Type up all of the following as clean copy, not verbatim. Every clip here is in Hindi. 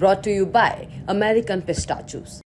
brought to you by American Pistachios.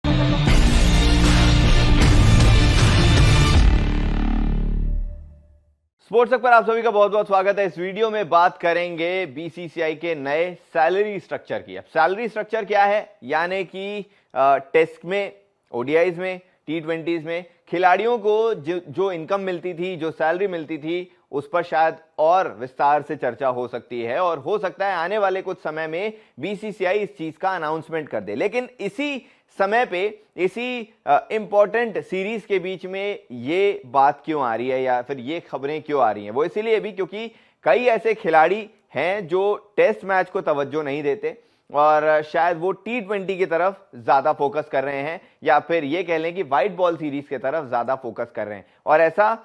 Sports तक पर आप सभी का बहुत बहुत स्वागत है। इस वीडियो में बात करेंगे बीसीसीआई के नए सैलरी स्ट्रक्चर की। अब सैलरी स्ट्रक्चर क्या है, यानी कि टेस्ट में, ओडीआईज में, टी20 में खिलाड़ियों को जो इनकम मिलती थी, जो सैलरी मिलती थी, उस पर शायद और विस्तार से चर्चा हो सकती है और हो सकता है आने वाले कुछ समय में बीसीसीआई इस चीज का अनाउंसमेंट कर दे। लेकिन इसी समय पे, इसी इंपॉर्टेंट सीरीज के बीच में ये बात क्यों आ रही है या फिर ये खबरें क्यों आ रही हैं? वो इसीलिए भी क्योंकि कई ऐसे खिलाड़ी हैं जो टेस्ट मैच को तवज्जो नहीं देते और शायद वो टी20 की तरफ ज्यादा फोकस कर रहे हैं या फिर ये कह लें कि व्हाइट बॉल सीरीज की तरफ ज्यादा फोकस कर रहे हैं। और ऐसा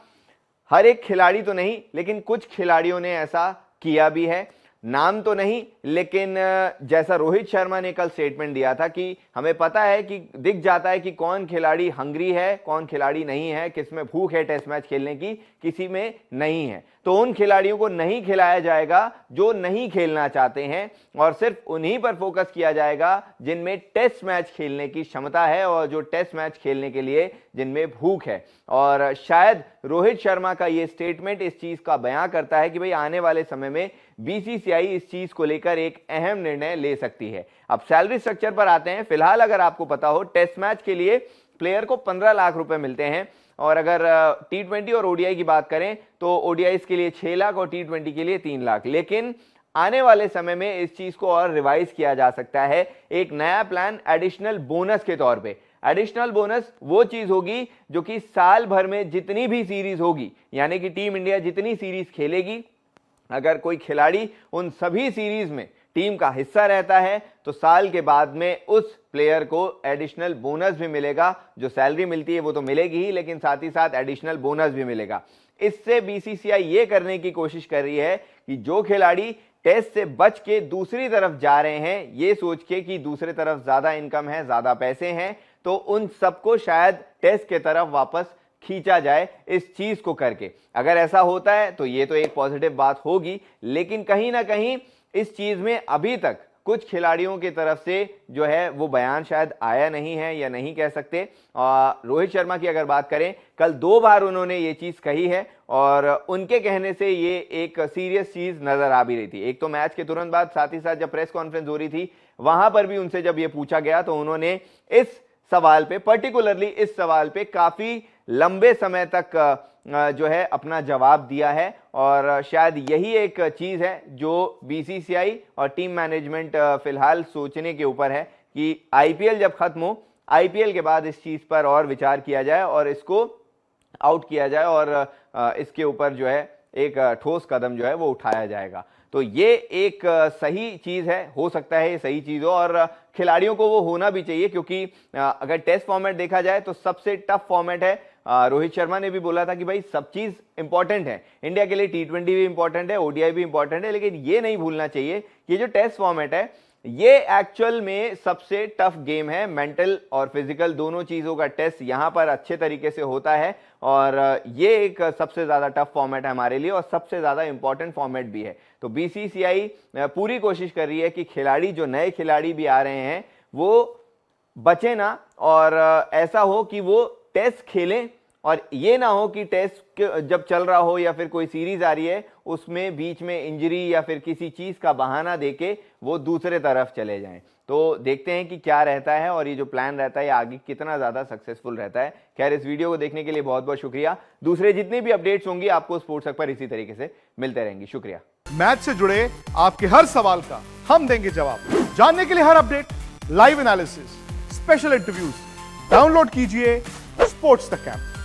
हर एक खिलाड़ी तो नहीं, लेकिन कुछ खिलाड़ियों ने ऐसा किया भी है। नाम तो नहीं, लेकिन जैसा रोहित शर्मा ने कल स्टेटमेंट दिया था कि हमें पता है कि दिख जाता है कि कौन खिलाड़ी हंग्री है, कौन खिलाड़ी नहीं है, किसमें भूख है टेस्ट मैच खेलने की, किसी में नहीं है। तो उन खिलाड़ियों को नहीं खिलाया जाएगा जो नहीं खेलना चाहते हैं और सिर्फ उन्हीं पर फोकस किया जाएगा जिनमें टेस्ट मैच खेलने की क्षमता है और जो टेस्ट मैच खेलने के लिए जिनमें भूख है। और शायद रोहित शर्मा का ये स्टेटमेंट इस चीज का बयां करता है कि भाई आने वाले समय में बीसीसीआई इस चीज को लेकर एक अहम निर्णय ले सकती है। अब सैलरी स्ट्रक्चर पर आते हैं। फिलहाल अगर आपको पता हो, टेस्ट मैच के लिए प्लेयर को 15 लाख रुपए मिलते हैं और अगर टी20 और ओडीआई की बात करें तो ओडीआई के लिए 6 लाख और टी20 के लिए 3 लाख। लेकिन आने वाले समय में इस चीज को और रिवाइज किया जा सकता है। एक नया प्लान एडिशनल बोनस के तौर पे। एडिशनल बोनस वो चीज होगी जो कि साल भर में जितनी भी सीरीज होगी, यानी कि टीम इंडिया जितनी सीरीज खेलेगी, अगर कोई खिलाड़ी उन सभी सीरीज में टीम का हिस्सा रहता है तो साल के बाद में उस प्लेयर को एडिशनल बोनस भी मिलेगा। जो सैलरी मिलती है वो तो मिलेगी ही, लेकिन साथ ही साथ एडिशनल बोनस भी मिलेगा। इससे बीसीसीआई ये करने की कोशिश कर रही है कि जो खिलाड़ी टेस्ट से बच के दूसरी तरफ जा रहे हैं, ये सोच के कि दूसरी तरफ ज्यादा इनकम है, ज्यादा पैसे हैं, तो उन सबको शायद टेस्ट के तरफ वापस खींचा जाए इस चीज को करके। अगर ऐसा होता है तो ये तो एक पॉजिटिव बात होगी, लेकिन कहीं ना कहीं इस चीज में अभी तक कुछ खिलाड़ियों की तरफ से जो है वो बयान शायद आया नहीं है या नहीं कह सकते। रोहित शर्मा की अगर बात करें, कल 2 बार उन्होंने ये चीज कही है और उनके कहने से ये एक सीरियस चीज नजर आ भी रही थी। एक तो मैच के तुरंत बाद, साथ ही साथ जब प्रेस कॉन्फ्रेंस हो रही थी वहां पर भी उनसे जब ये पूछा गया तो उन्होंने इस सवाल पे, पर्टिकुलरली इस सवाल पे काफी लंबे समय तक जो है अपना जवाब दिया है। और शायद यही एक चीज है जो बीसीसीआई और टीम मैनेजमेंट फिलहाल सोचने के ऊपर है कि आईपीएल जब खत्म हो, आईपीएल के बाद इस चीज पर और विचार किया जाए और इसको आउट किया जाए और इसके ऊपर जो है एक ठोस कदम जो है वो उठाया जाएगा। तो ये एक सही चीज है, हो सकता है ये सही चीज हो और खिलाड़ियों को वो होना भी चाहिए, क्योंकि अगर टेस्ट फॉर्मेट देखा जाए तो सबसे टफ फॉर्मेट है। रोहित शर्मा ने भी बोला था कि भाई सब चीज इंपॉर्टेंट है, इंडिया के लिए टी20 भी इंपॉर्टेंट है, ओडीआई भी इंपॉर्टेंट है, लेकिन ये नहीं भूलना चाहिए कि जो टेस्ट फॉर्मेट है ये एक्चुअल में सबसे टफ गेम है। मेंटल और फिजिकल दोनों चीजों का टेस्ट यहां पर अच्छे तरीके से होता है और ये एक सबसे ज्यादा टफ फॉर्मेट है हमारे लिए और सबसे ज्यादा इंपॉर्टेंट फॉर्मेट भी है। तो बीसीसीआई पूरी कोशिश कर रही है कि खिलाड़ी, जो नए खिलाड़ी भी आ रहे हैं, वो बचे ना और ऐसा हो कि वो टेस्ट खेलें और ये ना हो कि टेस्ट जब चल रहा हो या फिर कोई सीरीज आ रही है उसमें बीच में इंजरी या फिर किसी चीज का बहाना देके वो दूसरे तरफ चले जाएं। तो देखते हैं कि क्या रहता है और ये जो प्लान रहता है आगे कितना ज्यादा सक्सेसफुल रहता है। खैर, इस वीडियो को देखने के लिए बहुत बहुत शुक्रिया। दूसरे जितनी भी अपडेट्स होंगी आपको स्पोर्ट्स तक पर इसी तरीके से मिलते रहेंगी। शुक्रिया। मैच से जुड़े आपके हर सवाल का हम देंगे जवाब। जानने के लिए हर update, live analysis, special interviews, download कीजिए स्पोर्ट्स तक ऐप।